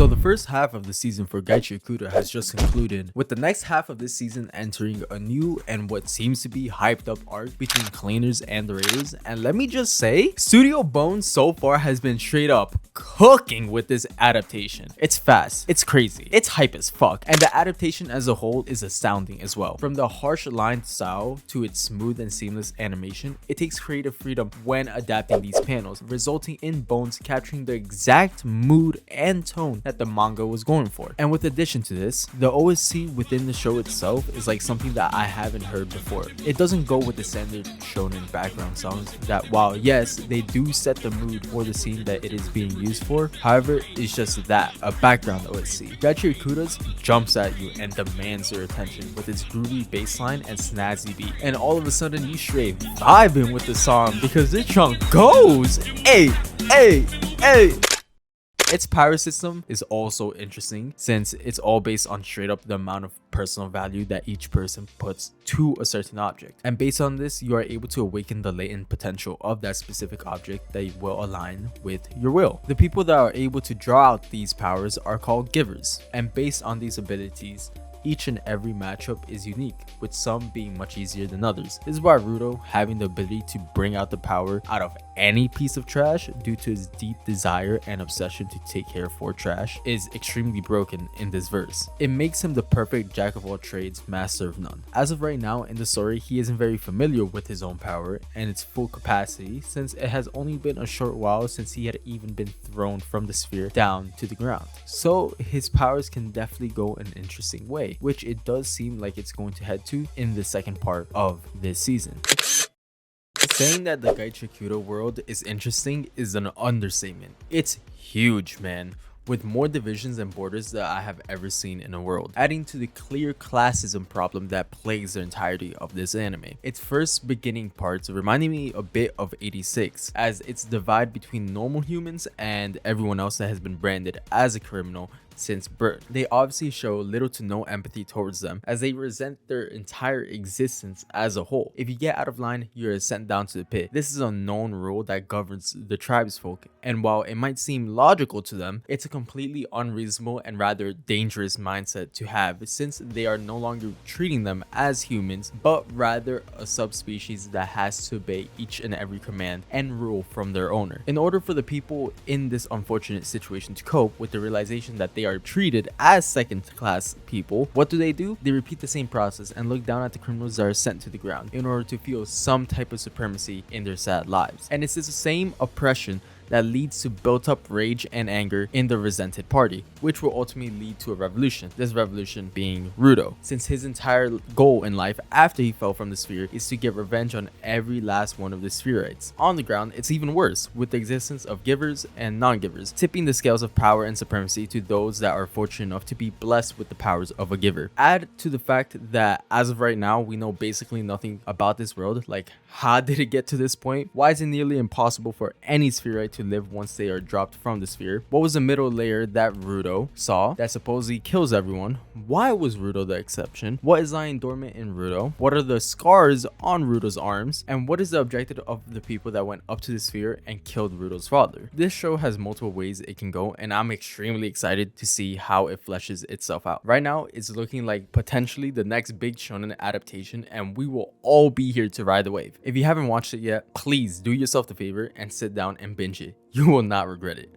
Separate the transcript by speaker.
Speaker 1: So the first half of the season for Gachiakuta has just concluded, with the next half of this season entering a new and what seems to be hyped up arc between cleaners and the raiders. And let me just say, Studio Bones so far has been straight up cooking with this adaptation. It's fast, it's crazy, it's hype as fuck, and the adaptation as a whole is astounding as well. From the harsh line style to its smooth and seamless animation, it takes creative freedom when adapting these panels, resulting in Bones capturing the exact mood and tone that the manga was going for. And with addition to this, the OST within the show itself is like something that I haven't heard before. It doesn't go with the standard shonen background songs that, while yes, they do set the mood for the scene that it is being used for, however, it's just that, a background OST. Gachiakuta's jumps at you and demands your attention with its groovy bassline and snazzy beat, and all of a sudden you straight vibing with the song because this chunk goes, hey, hey, hey. Its power system is also interesting since it's all based on straight up the amount of personal value that each person puts to a certain object. And based on this, you are able to awaken the latent potential of that specific object that will align with your will. The people that are able to draw out these powers are called givers. And based on these abilities, each and every matchup is unique, with some being much easier than others. This is why Rudo, having the ability to bring out the power out of any piece of trash due to his deep desire and obsession to take care for trash, is extremely broken in this verse. It makes him the perfect jack of all trades, master of none. As of right now in the story, he isn't very familiar with his own power and its full capacity, since it has only been a short while since he had even been thrown from the sphere down to the ground. So his powers can definitely go an interesting way, which it does seem like it's going to head to in the second part of this season. Saying that the Gachiakuta world is interesting is an understatement. It's huge, man, with more divisions and borders that I have ever seen in a world, adding to the clear classism problem that plagues the entirety of this anime. Its first beginning parts reminding me a bit of 86, as its divide between normal humans and everyone else that has been branded as a criminal since birth. They obviously show little to no empathy towards them, as they resent their entire existence as a whole. If you get out of line, you're sent down to the pit. This is a known rule that governs the tribesfolk, and while it might seem logical to them, it's a completely unreasonable and rather dangerous mindset to have, since they are no longer treating them as humans, but rather a subspecies that has to obey each and every command and rule from their owner. In order for the people in this unfortunate situation to cope with the realization that they are treated as second-class people, what do? They repeat the same process and look down at the criminals that are sent to the ground in order to feel some type of supremacy in their sad lives. And it's the same oppression that leads to built-up rage and anger in the resented party, which will ultimately lead to a revolution. This revolution being Rudo, since his entire goal in life after he fell from the sphere is to get revenge on every last one of the spherites. On the ground, it's even worse, with the existence of givers and non-givers, tipping the scales of power and supremacy to those that are fortunate enough to be blessed with the powers of a giver. Add to the fact that as of right now, we know basically nothing about this world, like how did it get to this point? Why is it nearly impossible for any spherite to live once they are dropped from the sphere? What was the middle layer that Rudo saw that supposedly kills everyone? Why was Rudo the exception? What is lying dormant in Rudo? What are the scars on Rudo's arms? And what is the objective of the people that went up to the sphere and killed Rudo's father? This show has multiple ways it can go, and I'm extremely excited to see how it fleshes itself out. Right now, it's looking like potentially the next big shonen adaptation, and we will all be here to ride the wave. If you haven't watched it yet, please do yourself the favor and sit down and binge it. You will not regret it.